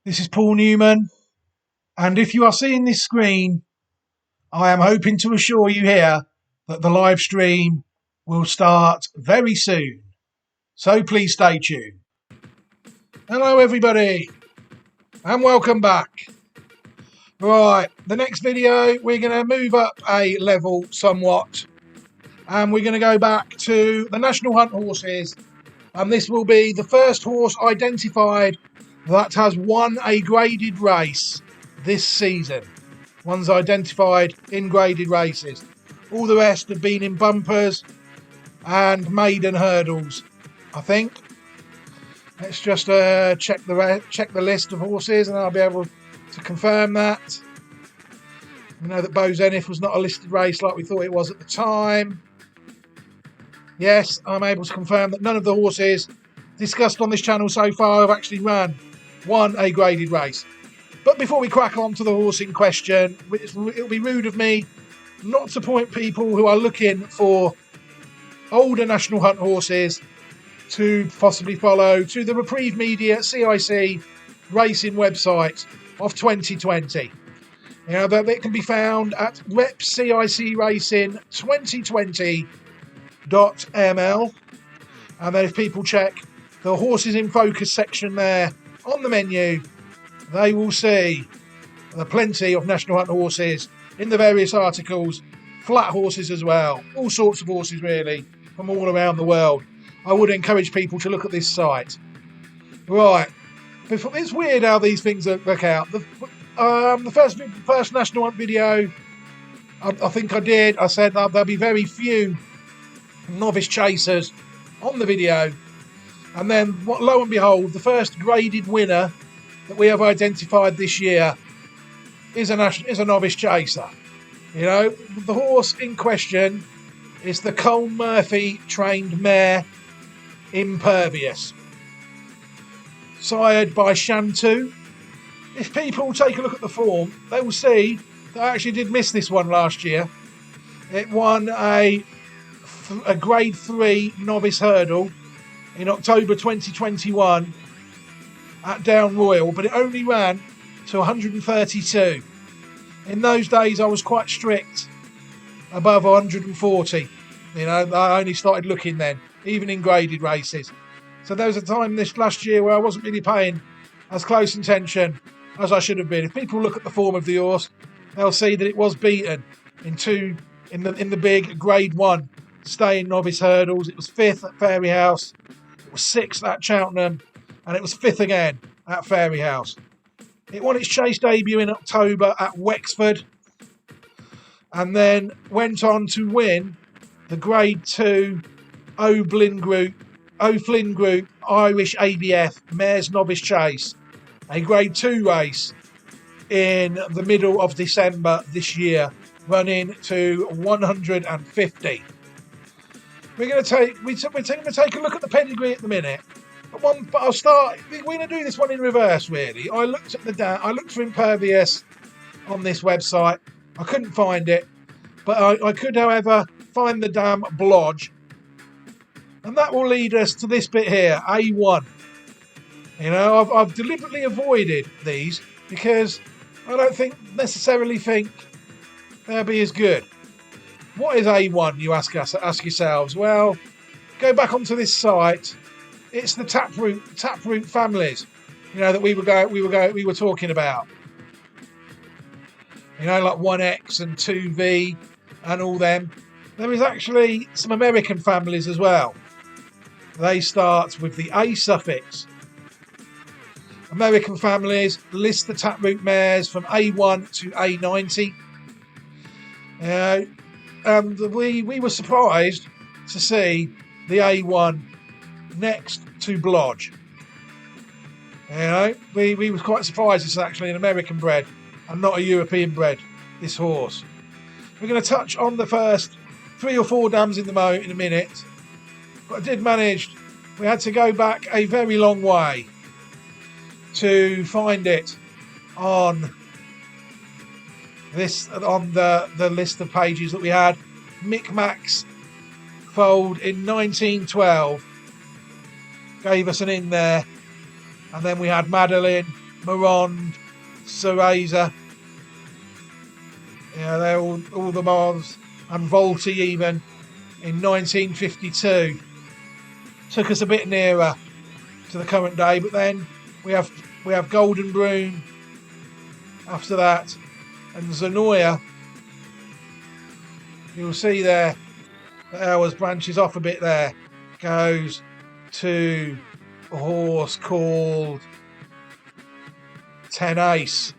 This is Paul Newman, and if you are seeing this screen, I am hoping to assure you here that the live stream will start very soon. So please stay tuned. Hello everybody, and welcome back. Right, the next video, we're going to move up a level somewhat, and we're going to go back to the National Hunt horses, and this will be the first horse identified that has won a graded race this season. One's identified in graded races. All the rest have been in bumpers and maiden hurdles, I think. Let's just check the list of horses, and I'll be able to confirm that. We know that Beau Zenith was not a listed race like we thought it was at the time. Yes, I'm able to confirm that none of the horses discussed on this channel so far have actually won a graded race. But before we crack on to the horse in question, it'll be rude of me not to point people who are looking for older National Hunt horses to possibly follow to the Reprieve Media CIC racing website of 2020. You know, that it can be found at repcicracing2020.ml, and then if people check the horses in focus section there on the menu, they will see plenty of National Hunt horses in the various articles, flat horses as well, all sorts of horses really from all around the world. I would encourage people to look at this site. Right, it's weird how these things work out. The first National Hunt video, I think I said that there'll be very few novice chasers on the video, and then lo and behold, the first graded winner that we have identified this year is a novice chaser. You know, the horse in question is the Cole Murphy trained mare Impervious, sired by Shantu. If people take a look at the form, they will see that I actually did miss this one last year. It won a grade 3 novice hurdle in October 2021 at Down Royal, but it only ran to 132. In those days, I was quite strict above 140. You know, I only started looking then, even in graded races. So there was a time this last year where I wasn't really paying as close attention as I should have been. If people look at the form of the horse, they'll see that it was beaten in the big grade 1 staying novice hurdles. It was 5th at Fairy House, it was 6th at Cheltenham, and it was 5th again at Fairy House. It won its chase debut in October at Wexford, and then went on to win the grade 2 O'Flynn Group Irish ABF Mares Novice Chase, a grade 2 race in the middle of December this year, running to 150. We're going to take a look at the pedigree at the minute. But I'll start. We're going to do this one in reverse, really. I looked for Impervious on this website. I couldn't find it, but I could, however, find the damn blodge, and that will lead us to this bit here, A1. You know, I've deliberately avoided these because I don't necessarily think they'll be as good. What is A1? You ask yourselves. Well, go back onto this site. It's the taproot families, you know, that we were talking about. You know, like 1X and 2V and all them. There is actually some American families as well. They start with the A suffix. American families list the taproot mares from A1 to A90. And we were surprised to see the A1 next to blodge. You know, we were quite surprised it's actually an American bred and not a European bred, this horse. We're going to touch on the first 3 or 4 dams in a minute, but I did manage. We had to go back a very long way to find it on the list of pages that we had. Micmac's foaled in 1912 gave us an in there, and then we had Madeline Morond, Cereza. Yeah, they're all the Mars, and Volti even in 1952. Took us a bit nearer to the current day, but then we have Golden Broom after that, and Zanoya. You'll see there that ours branches off a bit there, goes to a horse called 10 Ace,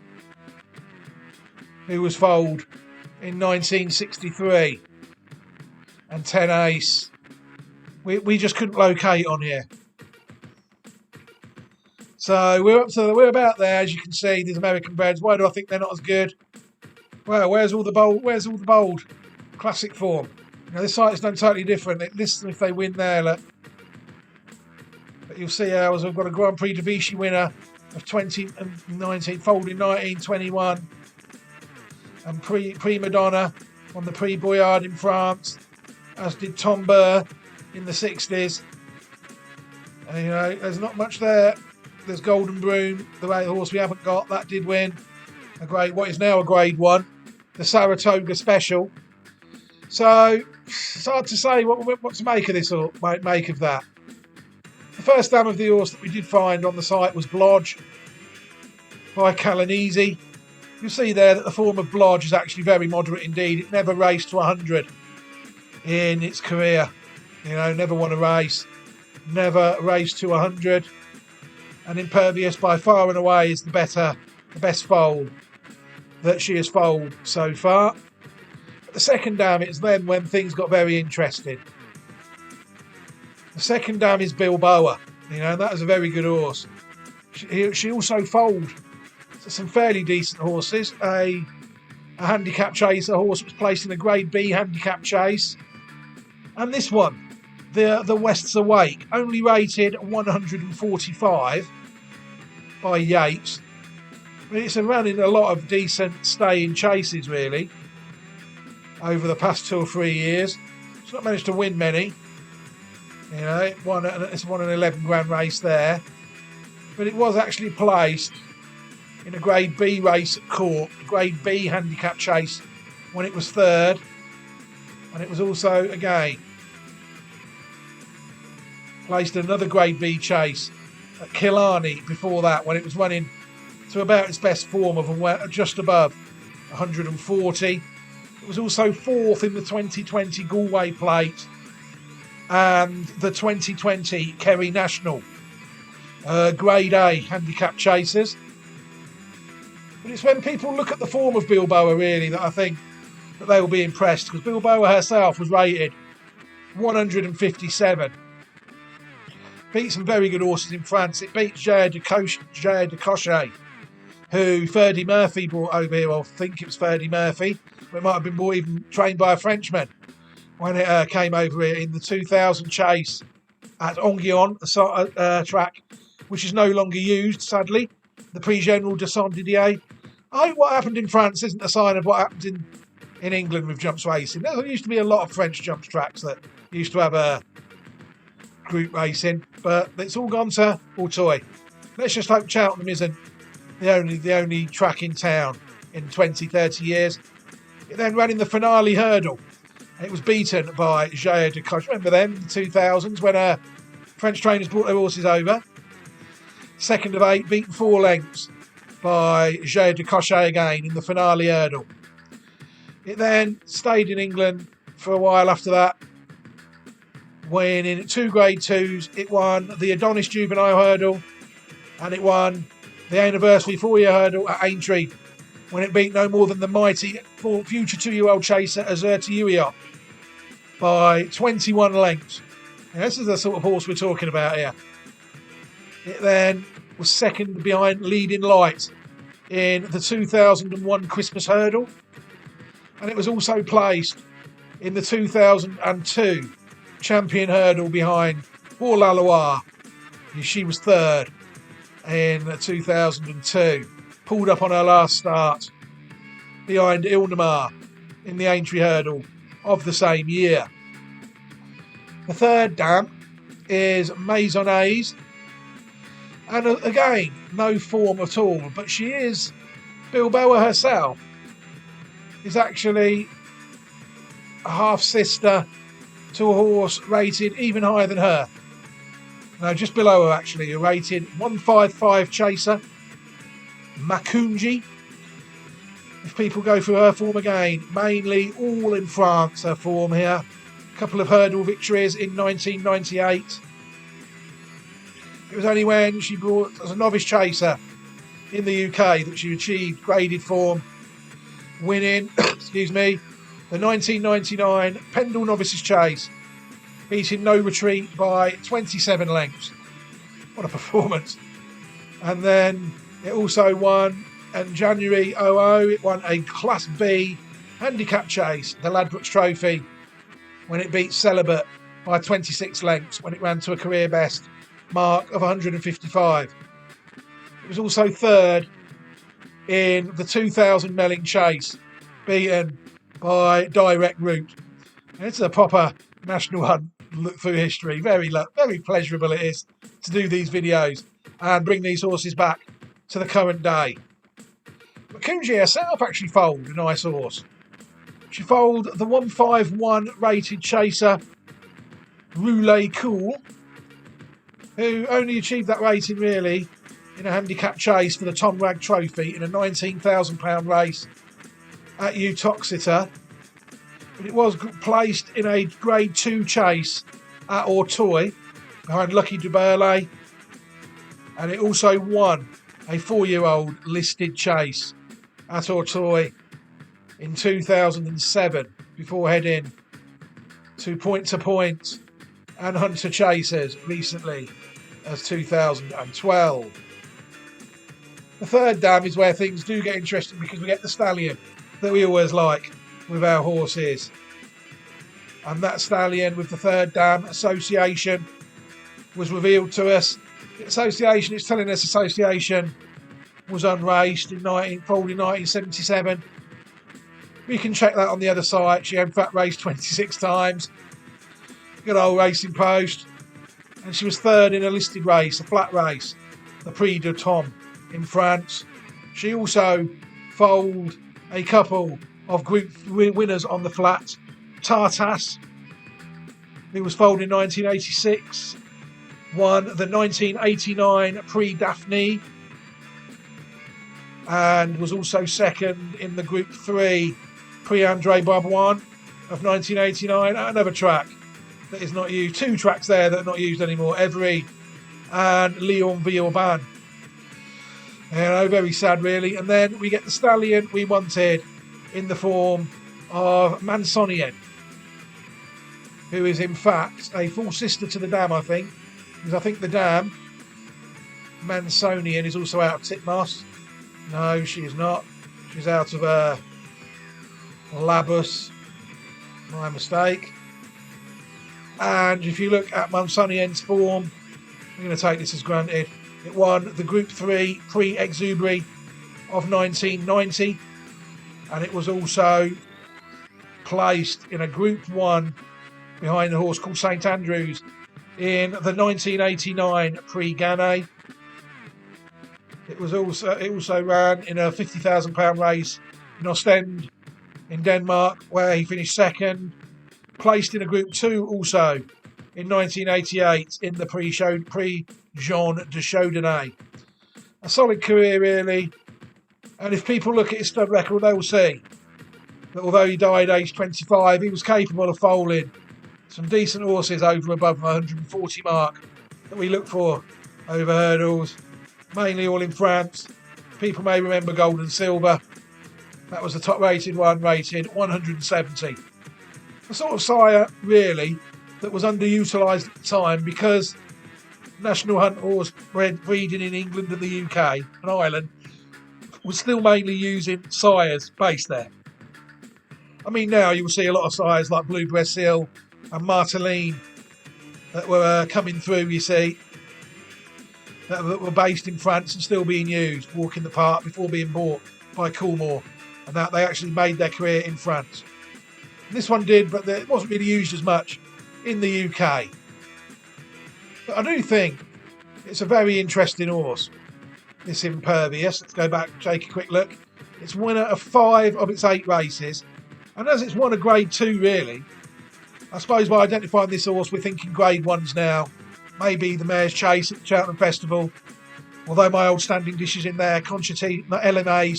who was foaled in 1963, and 10 Ace we just couldn't locate on here. So we're about there, as you can see. These American breds. Why do I think they're not as good? Well, where's all the bold classic form? Now this site is done totally different. Listen, if they win there, look. But you'll see ours. We've got a Grand Prix de Vichy winner of 2019, foaled in 1921, and Prima Donna on the Prix Boyard in France, as did Tom Burr in the 60s. And, there's not much there. There's Golden Broom, the horse we haven't got, that did win what is now a Grade 1, the Saratoga Special. So it's hard to say what to make of this or make of that. The first dam of the horse that we did find on the site was Blodge by Calanese. You'll see there that the form of Blodge is actually very moderate indeed. It never raced to 100 in its career. Never won a race, never raced to 100. And Impervious by far and away is the best foal that she has foaled so far. But the second dam, it's then when things got very interesting. The second dam is Bilboa, and that was a very good horse. She also foaled some fairly decent horses. A handicap chase, a horse that was placed in a Grade B handicap chase. And this one, the West's Awake, only rated 145 by Yates. I mean, it's run in a lot of decent stay-in chases, really, over the past 2 or 3 years. It's not managed to win many. It's won an 11 grand race there. But it was actually placed in a Grade B race at Cork, a Grade B handicap chase, when it was third. And it was also, again, placed another Grade B chase at Killarney before that, when it was running to about its best form of just above 140. It was also fourth in the 2020 Galway Plate and the 2020 Kerry National Grade A handicap chases. But it's when people look at the form of Bilboa, really, that I think that they will be impressed, because Bilboa herself was rated 157. Beat some very good horses in France. It beat Jair de Cochet, who Ferdy Murphy brought over here. I think it was Ferdy Murphy, but it might have been even trained by a Frenchman when it came over here in the 2000 chase at Anguillon, a track which is no longer used, sadly. The Prix General de Saint-Didier. I think what happened in France isn't a sign of what happened in England with jumps racing. There used to be a lot of French jumps tracks that used to have a group racing, but it's all gone to Auteuil. Let's just hope Cheltenham isn't the only track in town in 20, 30 years. It then ran in the finale hurdle. It was beaten by Jair de Cochet. Remember them, the 2000s, when French trainers brought their horses over. Second of 8, beaten 4 lengths by Jair de Cochet again in the finale hurdle. It then stayed in England for a while after that, winning 2 Grade 2s. It won the Adonis Juvenile Hurdle, and it won the Anniversary 4-year Hurdle at Aintree, when it beat no more than the mighty future 2-year-old chaser Azerta Uiot by 21 lengths. Now, this is the sort of horse we're talking about here. It then was second behind Leading Light in the 2001 Christmas Hurdle, and it was also placed in the 2002 Champion Hurdle behind Pour la Loire. She was third in 2002. Pulled up on her last start behind Ilnamar in the Aintree Hurdle of the same year. The third dam is Maisonnais, And again, no form at all. But she is, Bilboa herself, is actually a half-sister to a horse rated even higher than her. No, just below her actually, a rated 155 chaser, Makunji. If people go through her form again, mainly all in France, her form here. A couple of hurdle victories in 1998. It was only when she brought, as a novice chaser in the UK, that she achieved graded form, winning, excuse me, the 1999 Pendle Novices Chase, beating No Retreat by 27 lengths. What a performance. And then it also won, in January 00, it won a Class B handicap chase, the Ladbrokes Trophy, when it beat Celibate by 26 lengths, when it ran to a career best mark of 155. It was also third in the 2000 Melling Chase, beaten by Direct Route. And it's a proper national hunt look through history. Very pleasurable it is to do these videos and bring these horses back to the current day. Makunji herself actually foaled a nice horse. She foaled the 151 rated chaser Roulette Cool, who only achieved that rating really in a handicap chase for the Tom Rag Trophy in a £19,000 race at Uttoxeter. But it was placed in a Grade 2 chase at Auteuil behind Lucky Duberle, and it also won a 4-year-old listed chase at Auteuil in 2007 before heading to Point and Hunter Chasers recently as 2012. The third dam is where things do get interesting, because we get the stallion that we always like with our horses. And that stallion with the third dam association was revealed to us. The association, it's telling us association was unraced foaled in 1977. We can check that on the other site. She in fact raced 26 times. Good old Racing Post. And she was third in a listed race, a flat race, the Prix de Tom in France. She also foaled a couple of group winners on the flat. Tartas, who was foaled in 1986, won the 1989 Prix Daphne, and was also second in the Group 3 Prix André Babouin of 1989 at another track that is not used. 2 tracks there that are not used anymore, Evry and Lyon-Villeurbanne. Very sad really. And then we get the stallion we wanted in the form of Mansonian, who is in fact a full sister to the dam, I think. Because I think the dam, Mansonian, is also out of Titmoss. No, she is not. She's out of Labus. My mistake. And if you look at Mansonian's form, I'm going to take this as granted. It won the Group 3 Prix Exubery of 1990. And it was also placed in a Group 1 behind a horse called St Andrews in the 1989 Prix Gannet. It also ran in a £50,000 race in Ostend in Denmark, where he finished second. Placed in a Group 2 also in 1988 in the Prix Jean de Chaudenay. A solid career really, and if people look at his stud record, they will see that although he died aged 25, he was capable of foaling some decent horses over above the 140 mark that we look for over hurdles, mainly all in France. People may remember Gold and Silver. That was the top rated one, rated 170. The sort of sire really that was underutilised at the time, because National Hunt horse breeding in England and the UK and Ireland was still mainly using sires based there. I mean, now you will see a lot of sires like Blue Brésil and Marteline that were coming through, you see, that were based in France and still being used, walk in the park, before being bought by Coolmore, and that they actually made their career in France. And this one did, but it wasn't really used as much in the UK. But I do think It's a very interesting horse, this Impervious. Let's go back, take a quick look. It's winner of 5 of its 8 races. And as it's won a grade 2, really, I suppose by identifying this horse, we're thinking grade 1s now. Maybe the Mare's Chase at the Cheltenham Festival. Although my old standing dish is in there, LMA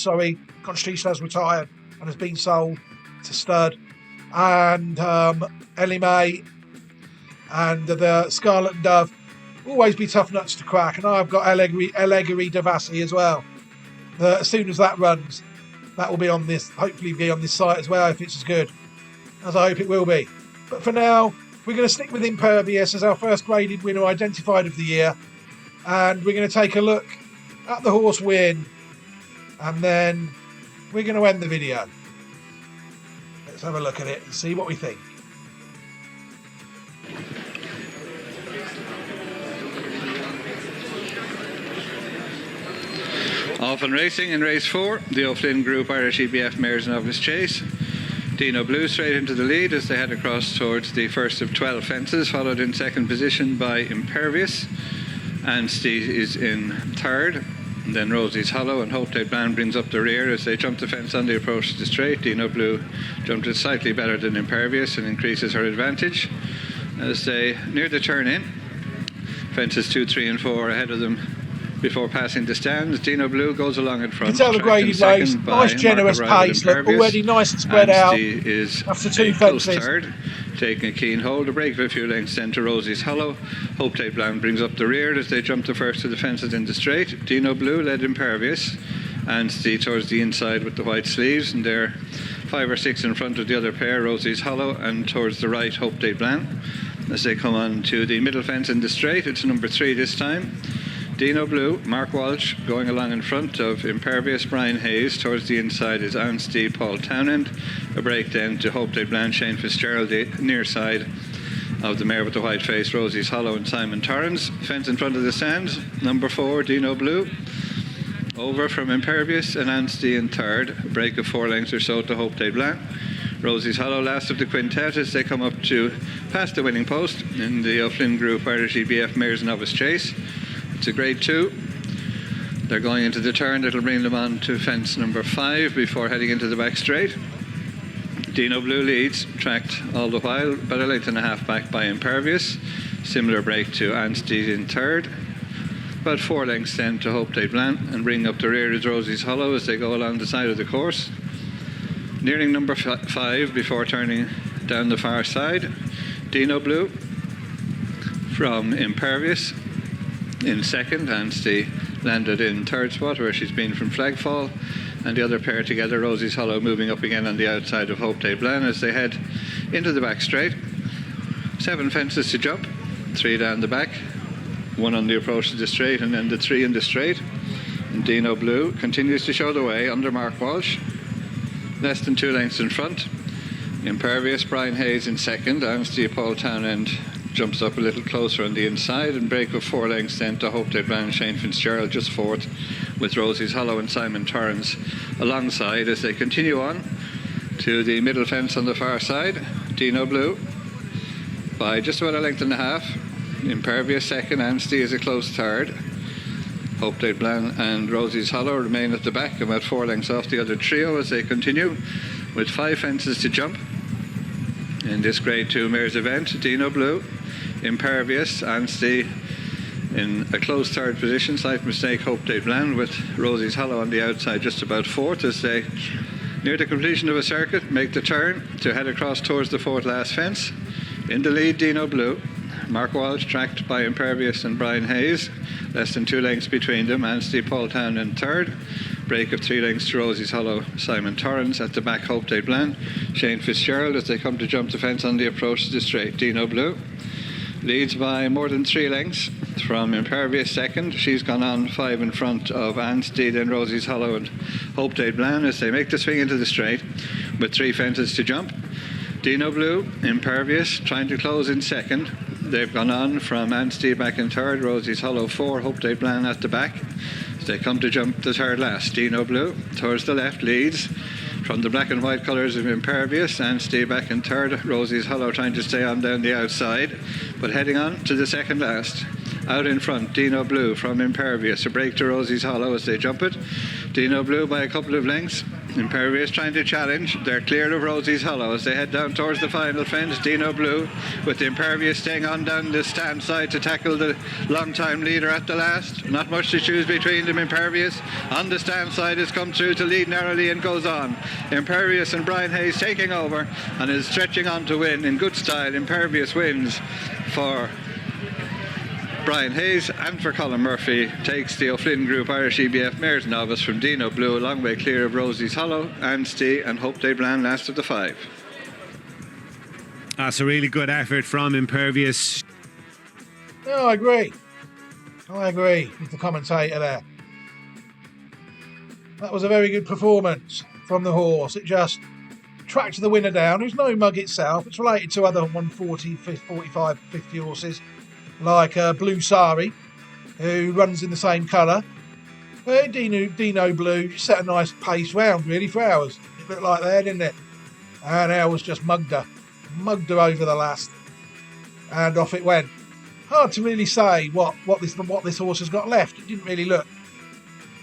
has retired and has been sold to stud. And LMA and the Scarlet and Dove always be tough nuts to crack. And I've got Allegory Devassi as well. As soon as that runs, that will be on this, hopefully be on this site as well if it's as good as I hope it will be. But for now, we're going to stick with Impervious as our first graded winner identified of the year. And we're going to take a look at the horse win. And then we're going to end the video. Let's have a look at it and see what we think. Off and racing in race 4, the O'Flynn Group Irish EBF Mares Novice Chase. Dino Blue straight into the lead as they head across towards the first of 12 fences, followed in second position by Impervious. Anstey is in third. And then Rosie's Hollow and Hope Day Bland brings up the rear as they jump the fence on the approach to the straight. Dino Blue jumped it slightly better than Impervious and increases her advantage as they near the turn in. Fences 2, 3 and 4 ahead of them before passing the stands. Dino Blue goes along in front. You can tell the graded race, nice generous pace, look, already nice and spread out is after 2 fences. Third, taking a keen hold, a break of a few lengths then to Rosie's Hollow. Hope Day Bland brings up the rear as they jump the first of the fences in the straight. Dino Blue led Impervious, Anstey towards the inside with the white sleeves, and they're 5 or 6 in front of the other pair, Rosie's Hollow, and towards the right, Hope Day Bland. As they come on to the middle fence in the straight, it's number 3 this time. Dino Blue, Mark Walsh going along in front of Impervious, Brian Hayes. Towards the inside is Anstey, Paul Townend. A break then to Hope Day Bland, Shane Fitzgerald, the near side of the mare with the white face, Rosie's Hollow, and Simon Torrance. Fence in front of the stands, number 4, Dino Blue. Over from Impervious and Anstey in third. A break of 4 lengths or so to Hope Day Bland. Rosie's Hollow last of the quintet as they come up to past the winning post in the O'Flynn Group Irish EBF Mares Novice Chase. It's a grade 2. They're going into the turn that'll bring them on to fence number 5 before heading into the back straight. Dino Blue leads, tracked all the while, about a length and a half back by Impervious. Similar break to Anstey in third. About 4 lengths then to Hope Day Bland, and bringing up the rear is Rosie's Hollow as they go along the side of the course. Nearing number 5 before turning down the far side. Dino Blue from Impervious in second. Anstey landed in third spot where she's been from Flagfall, and the other pair together, Rosie's Hollow, moving up again on the outside of Hope Day Bland as they head into the back straight. 7 fences to jump, 3 down the back, 1 on the approach to the straight, and then the 3 in the straight. And Dino Blue continues to show the way under Mark Walsh, less than 2 lengths in front. Impervious, Brian Hayes in second. Anstey, Paul Townend jumps up a little closer on the inside, and break of 4 lengths then to Hope Day Bland, Shane Fitzgerald just fourth, with Rosie's Hollow and Simon Torrance alongside as they continue on to the middle fence on the far side. Dino Blue by just about a length and a half. Impervious second, Anstey is a close third. Hope Day Bland and Rosie's Hollow remain at the back, about 4 lengths off the other trio as they continue with 5 fences to jump in this grade 2 mares event. Dino Blue, Impervious, Anstey in a close third position, slight mistake Hope Day Bland, with Rosie's Hollow on the outside just about fourth as they near the completion of a circuit make the turn to head across towards the 4th last fence. In the lead, Dino Blue. Mark Walsh tracked by Impervious and Brian Hayes, less than 2 lengths between them. Anstey, Paul Town in third. Break of 3 lengths to Rosie's Hollow, Simon Torrance. At the back, Hope Day Bland, Shane Fitzgerald as they come to jump the fence on the approach to the straight. Dino Blue leads by more than 3 lengths from Impervious second. She's gone on 5 in front of Anstey, then Rosie's Hollow and Hope Day Bland as they make the swing into the straight with 3 fences to jump. Dino Blue, Impervious trying to close in second. They've gone on from Anstey back in third, Rosie's Hollow 4, Hope Day Bland at the back as they come to jump the third last. Dino Blue towards the left leads from the black and white colours of Impervious. Anstey back in third, Rosie's Hollow trying to stay on down the outside, but heading on to the second last. Out in front, Dino Blue from Impervious. A break to Rosie's Hollow as they jump it. Dino Blue by a couple of lengths. Impervious trying to challenge. They're clear of Rosie's Hollow as they head down towards the final fence. Dino Blue with the Impervious staying on down the stand side to tackle the long-time leader at the last. Not much to choose between them. Impervious on the stand side has come through to lead narrowly and goes on. Impervious and Brian Hayes taking over and is stretching on to win in good style. Impervious wins for Brian Hayes and for Colin Murphy. Takes the O'Flynn Group Irish EBF Mares Novice from Dino Blue, a long way clear of Rosie's Hollow and Stee and Hope They Bland last of the 5. That's a really good effort from Impervious. No, I agree with the commentator there. That was a very good performance from the horse. It just tracked the winner down, who's no mug itself. It's related to other 140, 45, 50 horses like Blue Sari, who runs in the same colour. Dino Blue set a nice pace round really for Hours. It looked like there, didn't it? And Hours just mugged her over the last, and off it went. Hard to really say what this horse has got left. It didn't really look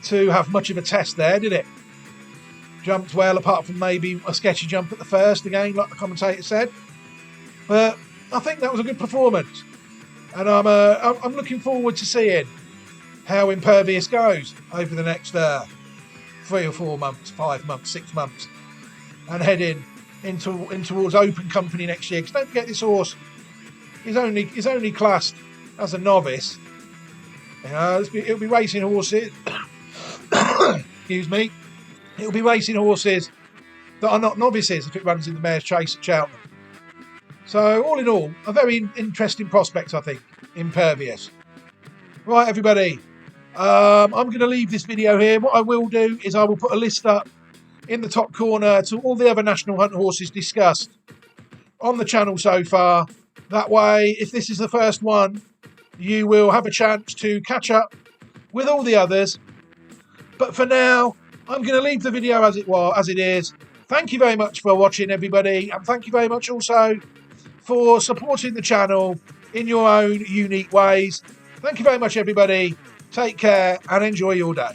to have much of a test there, did it? Jumped well, apart from maybe a sketchy jump at the first, again, like the commentator said. But I think that was a good performance. And I'm looking forward to seeing how Impervious goes over the next 3 or 4 months, 5 months, 6 months, and heading in towards open company next year. Because don't forget, this horse is only classed as a novice. You know, it'll be racing horses. Excuse me. It'll be racing horses that are not novices if it runs in the Mayor's Chase at Cheltenham. So, all in all, a very interesting prospect, I think, Impervious. Right, everybody, I'm going to leave this video here. What I will do is I will put a list up in the top corner to all the other National Hunt horses discussed on the channel so far. That way, if this is the first one, you will have a chance to catch up with all the others. But for now, I'm going to leave the video as it is. Thank you very much for watching, everybody, and thank you very much also for supporting the channel in your own unique ways. Thank you very much, everybody. Take care and enjoy your day.